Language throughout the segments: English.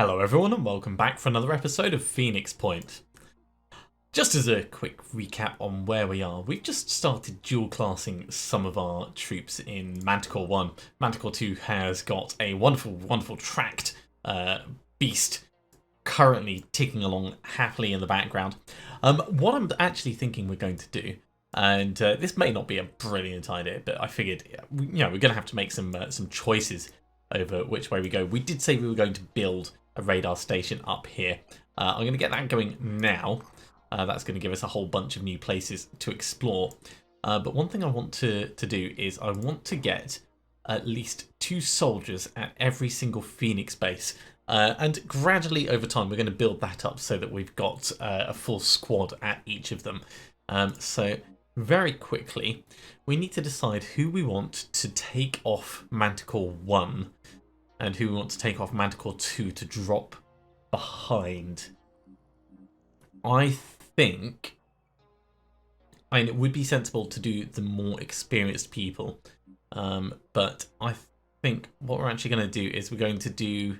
Hello everyone and welcome back for another episode of Phoenix Point. Just as a quick recap on where we are, we've just started dual classing some of our troops in Manticore 1. Manticore 2 has got a wonderful tracked beast currently ticking along happily in the background. What I'm actually thinking we're going to do, and this may not be a brilliant idea, but I figured we're going to have to make some choices over which way we go. We did say we were going to build a radar station up here. I'm going to get that going now. That's going to give us a whole bunch of new places to explore. But one thing I want to do is I want to get at least 2 soldiers at every single Phoenix base. And gradually over time we're going to build that up so that we've got a full squad at each of them. So very quickly we need to decide who we want to take off Manticore 1 and who we want to take off Manticore 2 to drop behind. I think it would be sensible to do the more experienced people, but I think what we're actually going to do is we're going to do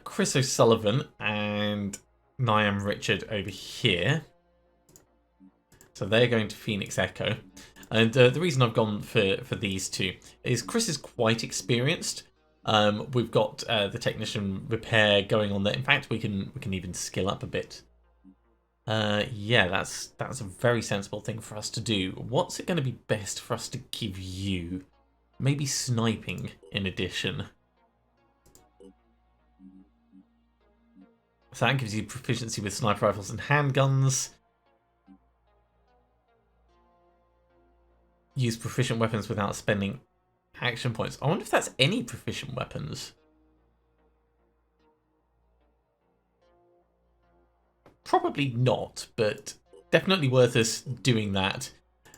Chris O'Sullivan and Niam Richard over here. So they're going to Phoenix Echo. And the reason I've gone for these two is Chris is quite experienced. We've got the technician repair going on there. In fact, we can even skill up a bit. Yeah, that's a very sensible thing for us to do. What's it going to be best for us to give you? Maybe sniping in addition. So that gives you proficiency with sniper rifles and handguns. Use proficient weapons without spending action points. I wonder if that's any proficient weapons. Probably not, but definitely worth us doing that.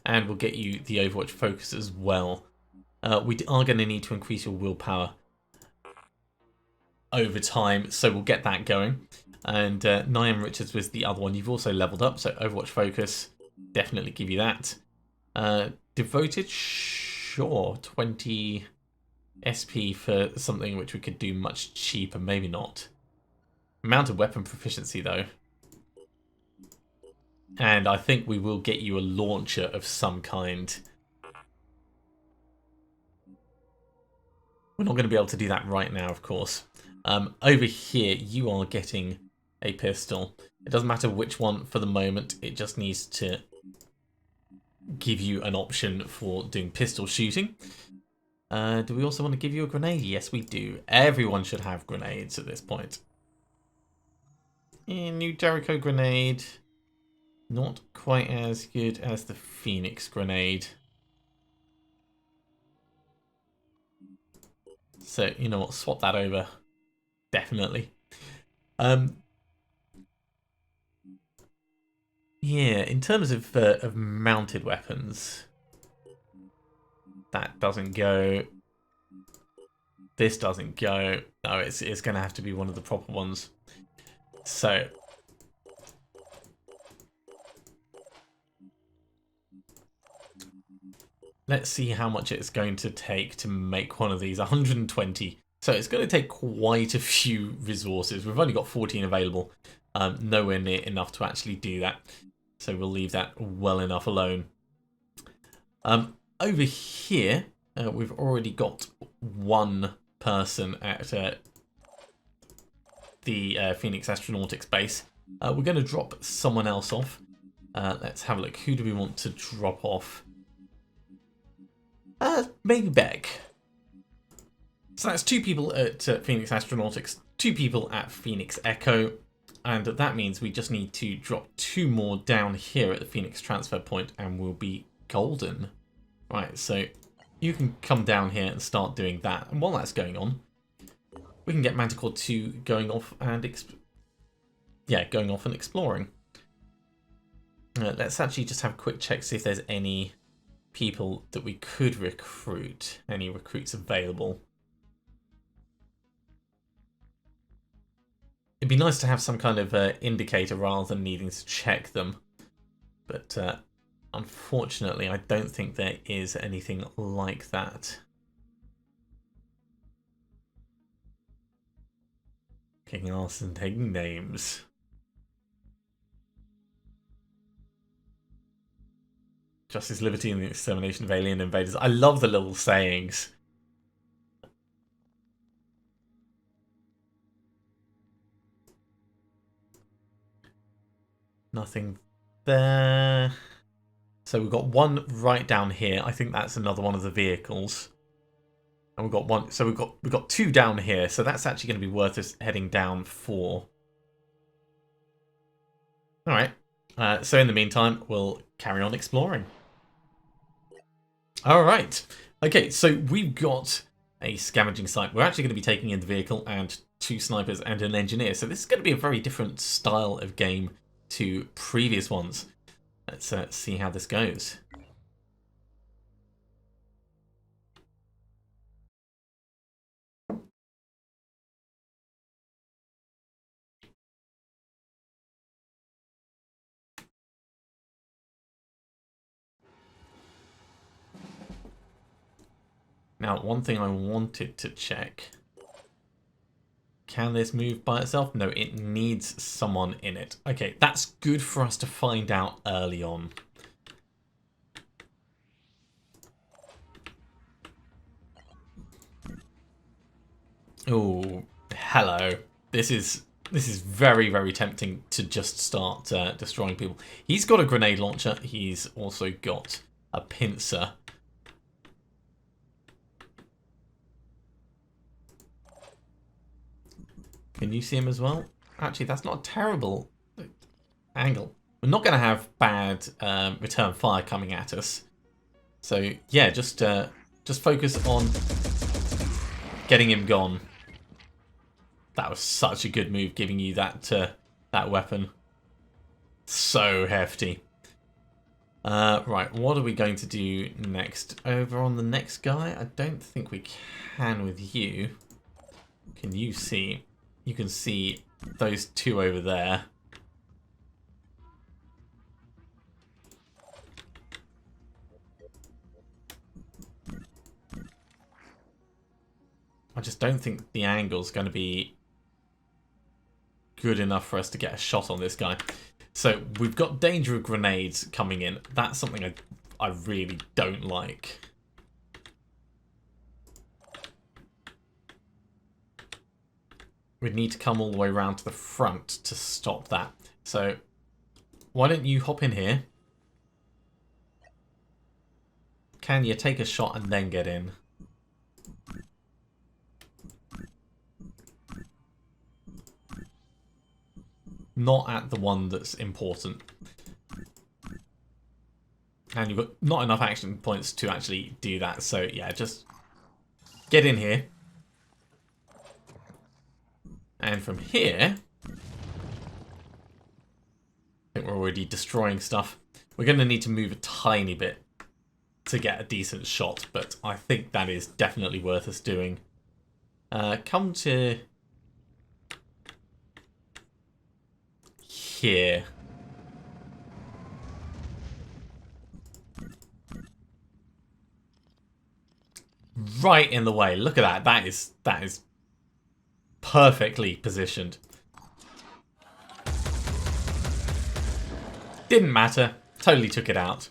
And we'll get you the Overwatch focus as well. We are going to need to increase your willpower over time, so we'll get that going. And Niam Richards was the other one. You've also leveled up, so Overwatch focus, definitely give you that. Devoted, sure, 20 SP for something which we could do much cheaper, maybe not. Mounted weapon proficiency though. And I think we will get you a launcher of some kind. We're not going to be able to do that right now, of course. Over here, you are getting a pistol. It doesn't matter which one for the moment, it just needs to give you an option for doing pistol shooting. Do we also want to give you a grenade? Yes, we do. Everyone should have grenades at this point. New Jericho grenade. Not quite as good as the Phoenix grenade. So, you know what, swap that over. Definitely. Yeah, in terms of mounted weapons, that doesn't go. This doesn't go. No, it's going to have to be one of the proper ones. So let's see how much it's going to take to make one of these. 120. So it's going to take quite a few resources. We've only got 14 available. Nowhere near enough to actually do that. So we'll leave that well enough alone. Over here, we've already got one person at the Phoenix Astronautics base. We're going to drop someone else off. Let's have a look. Who do we want to drop off? Maybe Beck. So that's 2 people at Phoenix Astronautics, 2 people at Phoenix Echo. And that means we just need to drop 2 more down here at the Phoenix transfer point and we'll be golden. Right, so you can come down here and start doing that. And while that's going on, we can get Manticore 2 going off and exploring. Let's actually just have a quick check, see if there's any people that we could recruit. Any recruits available. It'd be nice to have some kind of indicator rather than needing to check them. But unfortunately, I don't think there is anything like that. Kicking ass and taking names. Justice, liberty, and the extermination of alien invaders. I love the little sayings. Nothing there. So we've got one right down here. I think that's another one of the vehicles. And we've got one. So we've got two down here. So that's actually going to be worth us heading down for. All right. So in the meantime, we'll carry on exploring. All right. Okay, so we've got a scavenging site. We're actually going to be taking in the vehicle and 2 snipers and an engineer. So this is going to be a very different style of game to previous ones. Let's see how this goes. Now, one thing I wanted to check. Can this move by itself? No, it needs someone in it. Okay, that's good for us to find out early on. Oh, hello. This is very, very tempting to just start destroying people. He's got a grenade launcher. He's also got a pincer. Can you see him as well? Actually, that's not a terrible angle. We're not going to have bad return fire coming at us. So yeah, just focus on getting him gone. That was such a good move, giving you that that weapon. So hefty. Right, what are we going to do next? Over on the next guy? I don't think we can with you. Can you see? You can see those 2 over there. I just don't think the angle's going to be good enough for us to get a shot on this guy. So we've got danger of grenades coming in. That's something I really don't like. We'd need to come all the way around to the front to stop that. So why don't you hop in here? Can you take a shot and then get in? Not at the one that's important. And you've got not enough action points to actually do that. So yeah, just get in here. And from here, I think we're already destroying stuff. We're going to need to move a tiny bit to get a decent shot, but I think that is definitely worth us doing. Come to here. Right in the way. Look at that. That is perfectly positioned. Didn't matter. Totally took it out.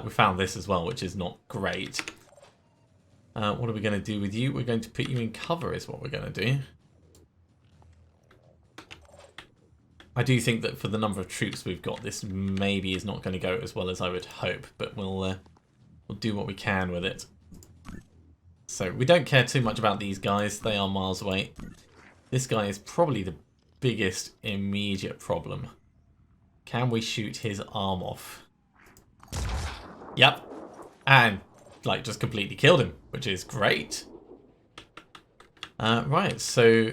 We found this as well, which is not great. What are we going to do with you? We're going to put you in cover is what we're going to do. I do think that for the number of troops we've got, this maybe is not going to go as well as I would hope, but we'll do what we can with it. So we don't care too much about these guys. They are miles away. This guy is probably the biggest immediate problem. Can we shoot his arm off? Yep. And, like, just completely killed him, which is great. Right, so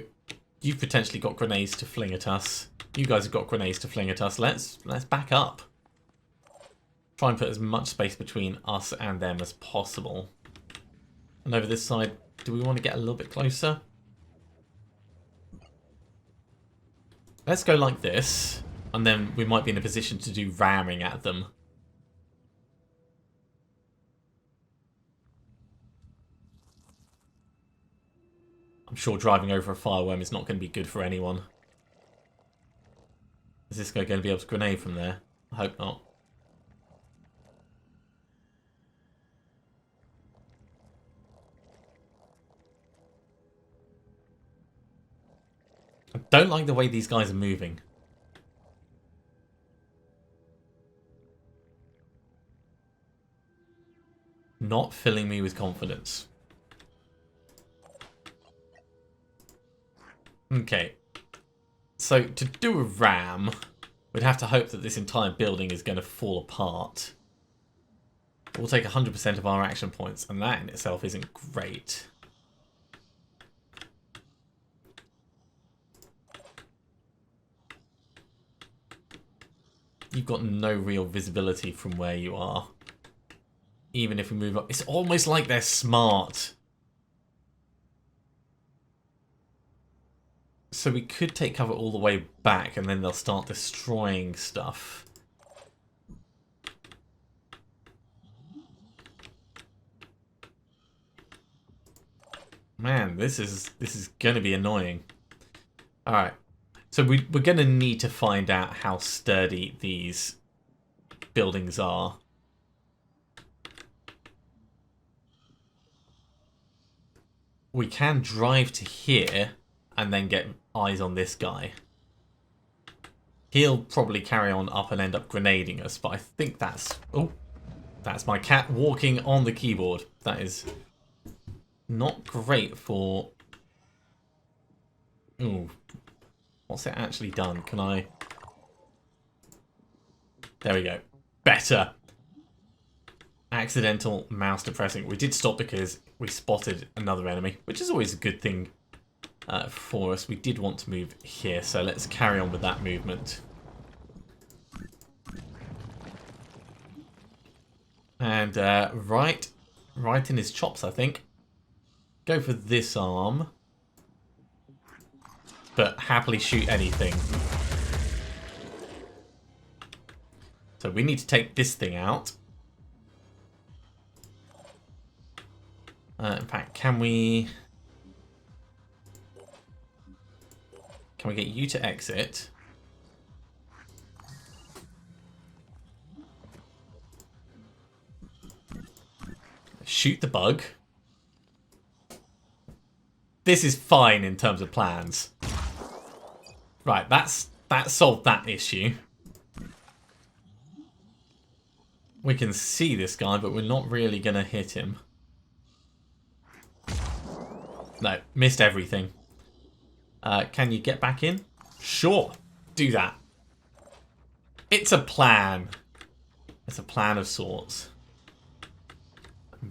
you've potentially got grenades to fling at us. You guys have got grenades to fling at us. Let's back up. Try and put as much space between us and them as possible. And over this side, do we want to get a little bit closer? Let's go like this, and then we might be in a position to do ramming at them. I'm sure driving over a fireworm is not going to be good for anyone. Is this guy going to be able to grenade from there? I hope not. I don't like the way these guys are moving. Not filling me with confidence. Okay. So, to do a ram, we'd have to hope that this entire building is going to fall apart. We'll take 100% of our action points, and that in itself isn't great. You've got no real visibility from where you are. Even if we move up, it's almost like they're smart. So we could take cover all the way back and then they'll start destroying stuff. Man, this is going to be annoying. Alright, so we're going to need to find out how sturdy these buildings are. We can drive to here and then get eyes on this guy. He'll probably carry on up and end up grenading us, but I think that's... Oh, that's my cat walking on the keyboard. That is not great for... Ooh, what's it actually done? Can I... There we go. Better. Accidental mouse depressing. We did stop because we spotted another enemy, which is always a good thing for us. We did want to move here, so let's carry on with that movement. And right in his chops, I think. Go for this arm. But happily shoot anything. So we need to take this thing out. In fact, can we get you to exit? Shoot the bug. This is fine in terms of plans. Right, that solved that issue. We can see this guy, but we're not really going to hit him. No, missed everything. Can you get back in? Sure, do that. It's a plan. It's a plan of sorts.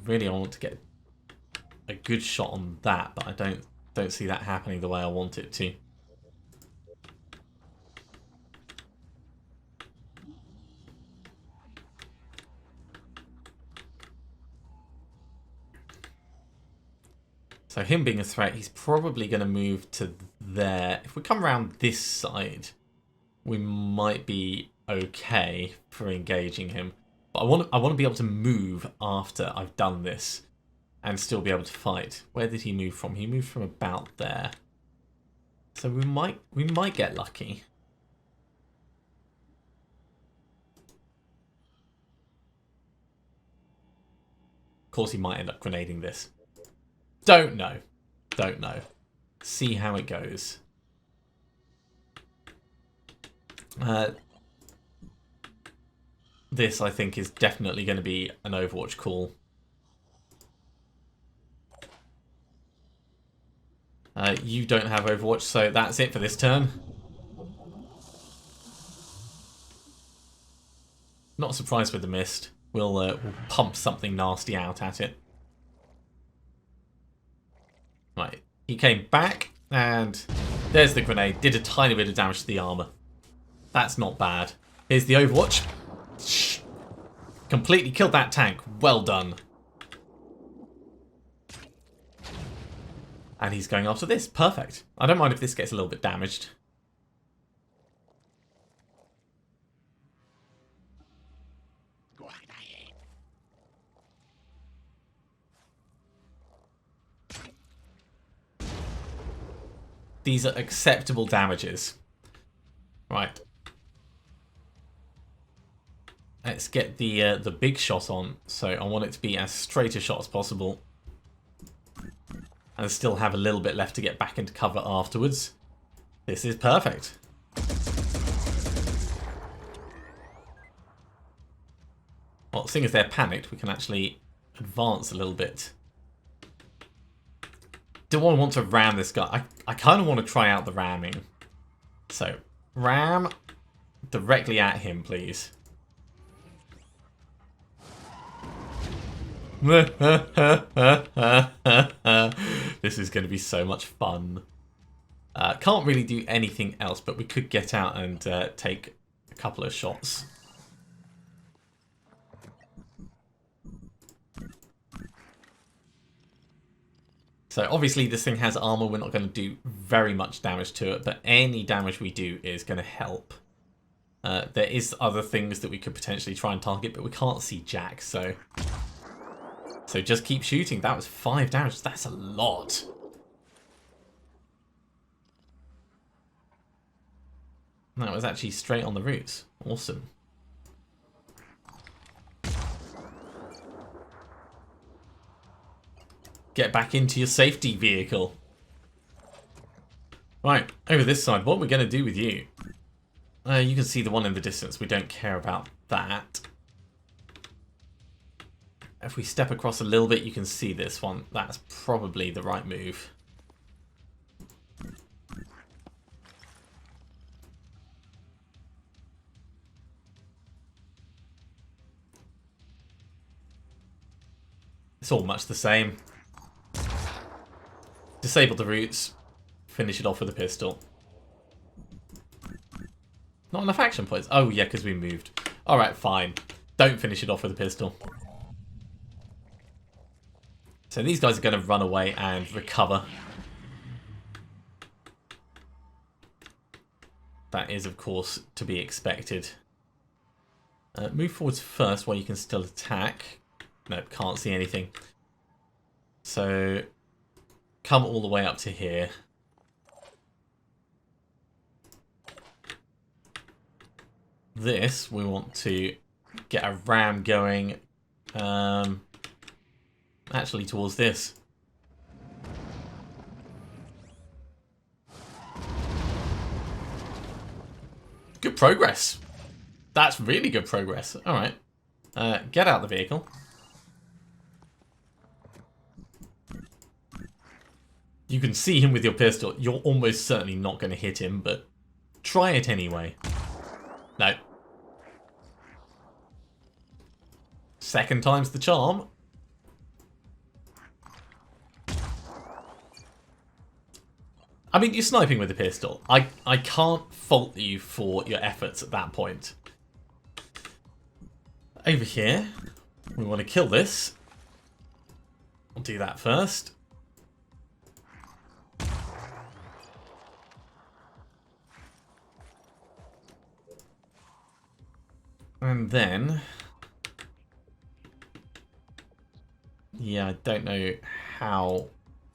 Really, I want to get a good shot on that, but I don't see that happening the way I want it to. So him being a threat, he's probably going to move to there. If we come around this side, we might be okay for engaging him. But I want to be able to move after I've done this and still be able to fight. Where did he move from? He moved from about there. So we might get lucky. Of course, he might end up grenading this. Don't know. Don't know. See how it goes. This, I think, is definitely going to be an Overwatch call. You don't have Overwatch, so that's it for this turn. Not surprised with the mist. We'll pump something nasty out at it. Right, he came back, and there's the grenade. Did a tiny bit of damage to the armor. That's not bad. Here's the Overwatch. Shh. Completely killed that tank. Well done. And he's going after this. Perfect. I don't mind if this gets a little bit damaged. These are acceptable damages. Right. Let's get the big shot on. So I want it to be as straight a shot as possible. And still have a little bit left to get back into cover afterwards. This is perfect. Well, seeing as they're panicked, we can actually advance a little bit. Do I want to ram this guy? I kind of want to try out the ramming. So, ram directly at him, please. This is going to be so much fun. Can't really do anything else, but we could get out and take a couple of shots. So obviously this thing has armor. We're not going to do very much damage to it, but any damage we do is going to help. There is other things that we could potentially try and target, but we can't see Jack, so just keep shooting. That was 5 damage. That's a lot. That was actually straight on the roots. Awesome. Get back into your safety vehicle. Right, over this side, what we're going to do with you. You can see the one in the distance. We don't care about that. If we step across a little bit, you can see this one. That's probably the right move. It's all much the same. Disable the roots. Finish it off with a pistol. Not enough action points. Oh, yeah, because we moved. Alright, fine. Don't finish it off with a pistol. So these guys are going to run away and recover. That is, of course, to be expected. Move forwards first while you can still attack. Nope, can't see anything. So, come all the way up to here. This, we want to get a ram going, actually towards this. Good progress. That's really good progress. Alright. Get out the vehicle. You can see him with your pistol. You're almost certainly not going to hit him, but try it anyway. No. Second time's the charm. I mean, you're sniping with a pistol. I can't fault you for your efforts at that point. Over here, we want to kill this. I'll do that first. And then... yeah, I don't know how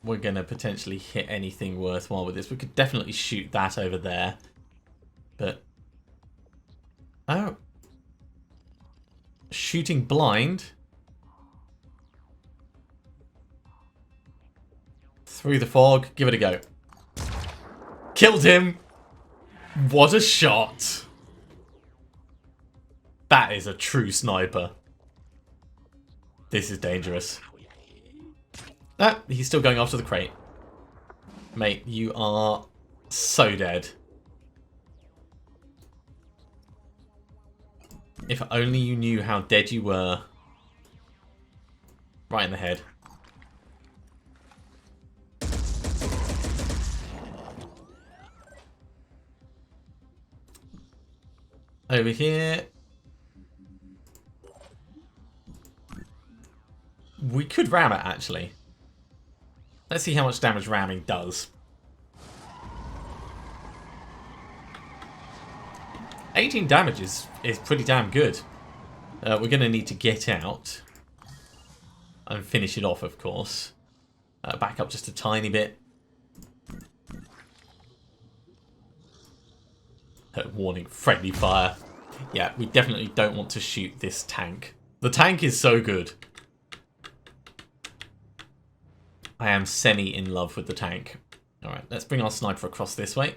we're going to potentially hit anything worthwhile with this. We could definitely shoot that over there. But... oh. Shooting blind. Through the fog. Give it a go. Killed him. What a shot. That is a true sniper. This is dangerous. Ah, he's still going after the crate. Mate, you are so dead. If only you knew how dead you were. Right in the head. Over here. We could ram it, actually. Let's see how much damage ramming does. 18 damage is pretty damn good. We're going to need to get out. And finish it off, of course. Back up just a tiny bit. Warning, friendly fire. Yeah, we definitely don't want to shoot this tank. The tank is so good. I am semi in love with the tank. Alright, let's bring our sniper across this way.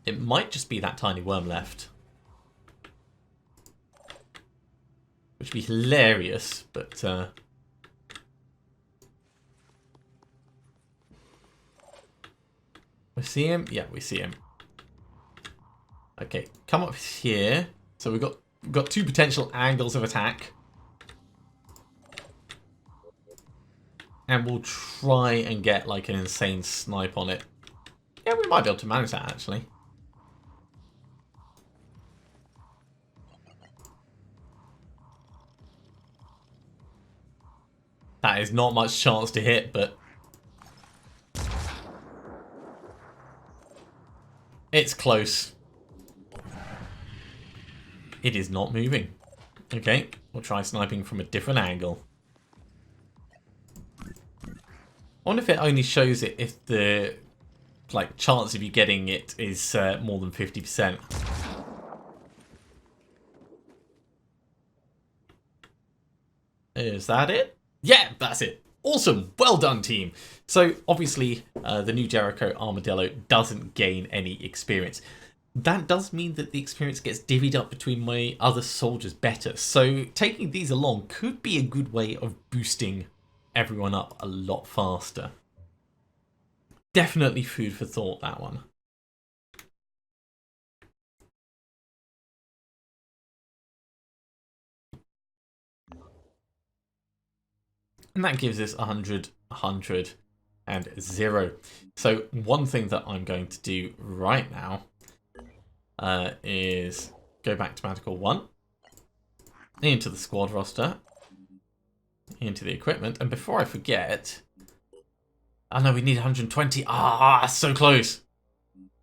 It might just be that tiny worm left. Which would be hilarious, but... we see him? Yeah, we see him. Okay, come up here. So we've got two potential angles of attack. And we'll try and get like an insane snipe on it. Yeah, we might be able to manage that actually. That is not much chance to hit, but... it's close. It is not moving. Okay, we'll try sniping from a different angle. I wonder if it only shows it if the chance of you getting it is more than 50%. Is that it? Yeah, that's it. Awesome. Well done, team. So, obviously, the new Jericho Armadillo doesn't gain any experience. That does mean that the experience gets divvied up between my other soldiers better. So, taking these along could be a good way of boosting everyone up a lot faster. Definitely food for thought, that one. And that gives us 100, 100, and 0. So one thing that I'm going to do right now is go back to Manticore 1, into the squad roster, into the equipment, and before I forget... oh no, we need 120. Ah, so close.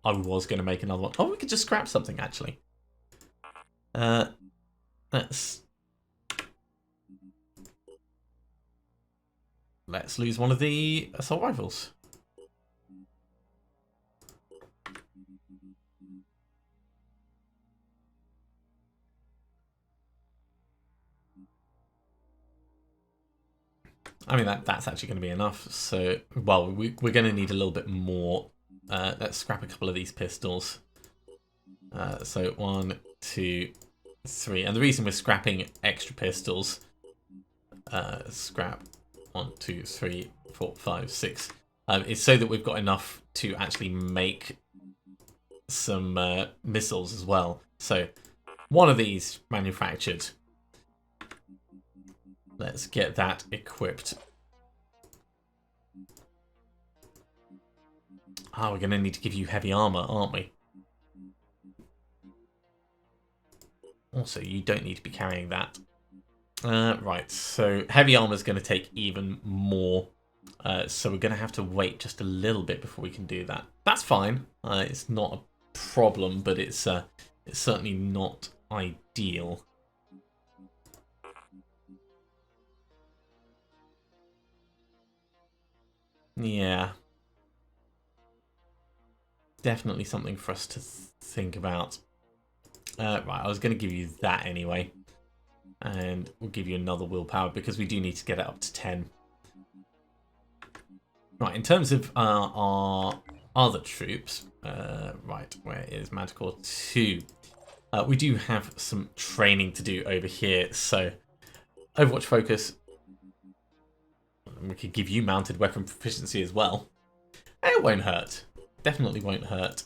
I was going to make another one. Oh, we could just scrap something, actually. Let's lose one of the assault rifles. I mean, that's actually going to be enough. So, well, we're going to need a little bit more. Let's scrap a couple of these pistols. So 1, 2, 3. And the reason we're scrapping extra pistols, scrap 1, 2, 3, 4, 5, 6, is so that we've got enough to actually make some missiles as well. So one of these manufactured. Let's get that equipped. Ah, we're going to need to give you heavy armor, aren't we? Also, you don't need to be carrying that. Right, so heavy armor is going to take even more. So we're going to have to wait just a little bit before we can do that. That's fine. It's not a problem, but it's certainly not ideal. Yeah. Definitely something for us to think about. Right, I was going to give you that anyway. And we'll give you another willpower because we do need to get it up to 10. Right, in terms of our other troops, right, where is Manticore 2? We do have some training to do over here. So, Overwatch focus. We could give you mounted weapon proficiency as well. It won't hurt. Definitely won't hurt.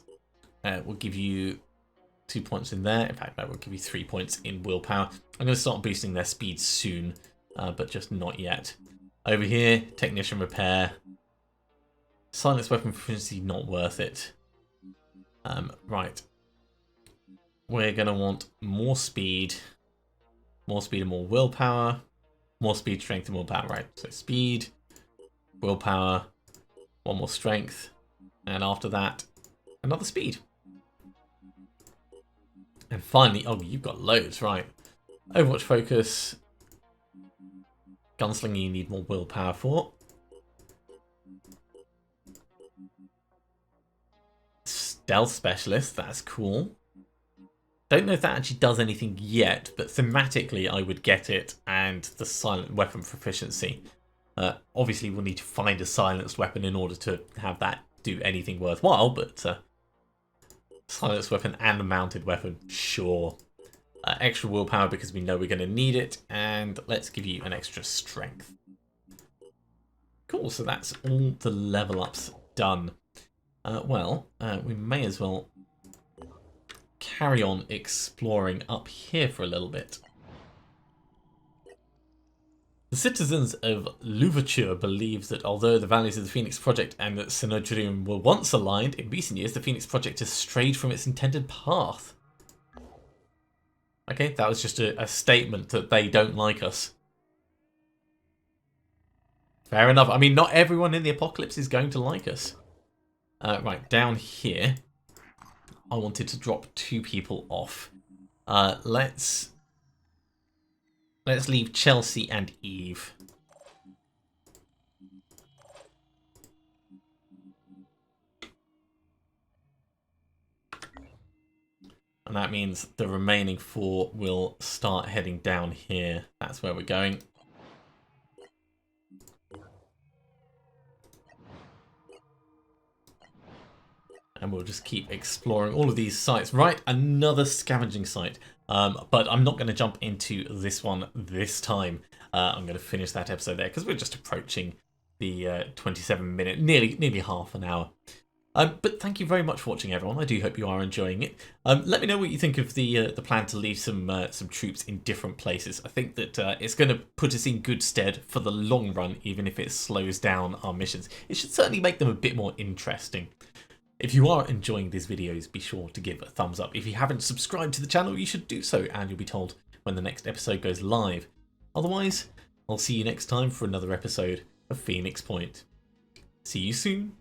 We'll give you 2 points in there. In fact, no, we'll give you 3 points in willpower. I'm going to start boosting their speed soon, but just not yet. Over here, technician repair. Silence weapon proficiency, not worth it. Right. We're going to want more speed and more willpower. More speed, strength, and willpower, right? So speed, willpower, one more strength, and after that, another speed. And finally, oh, you've got loads, right? Overwatch focus. Gunslinging you need more willpower for. Stealth Specialist, that's cool. Don't know if that actually does anything yet, but thematically I would get it, and the silent weapon proficiency. Obviously we'll need to find a silenced weapon in order to have that do anything worthwhile, but silenced weapon and a mounted weapon, sure. Extra willpower because we know we're going to need it, and let's give you an extra strength. Cool, so that's all the level ups done. We may as well carry on exploring up here for a little bit. The citizens of Louverture believe that although the values of the Phoenix Project and Synodrium were once aligned, in recent years the Phoenix Project has strayed from its intended path. Okay, that was just a statement that they don't like us. Fair enough. I mean, not everyone in the apocalypse is going to like us. Right, down here, I wanted to drop 2 people off. Let's leave Chelsea and Eve. And that means the remaining 4 will start heading down here. That's where we're going. And we'll just keep exploring all of these sites. Right, another scavenging site. But I'm not going to jump into this one this time. I'm going to finish that episode there because we're just approaching the 27-minute, nearly half an hour. But thank you very much for watching, everyone. I do hope you are enjoying it. Let me know what you think of the plan to leave some troops in different places. I think that it's going to put us in good stead for the long run, even if it slows down our missions. It should certainly make them a bit more interesting. If you are enjoying these videos, be sure to give a thumbs up. If you haven't subscribed to the channel, you should do so, and you'll be told when the next episode goes live. Otherwise, I'll see you next time for another episode of Phoenix Point. See you soon.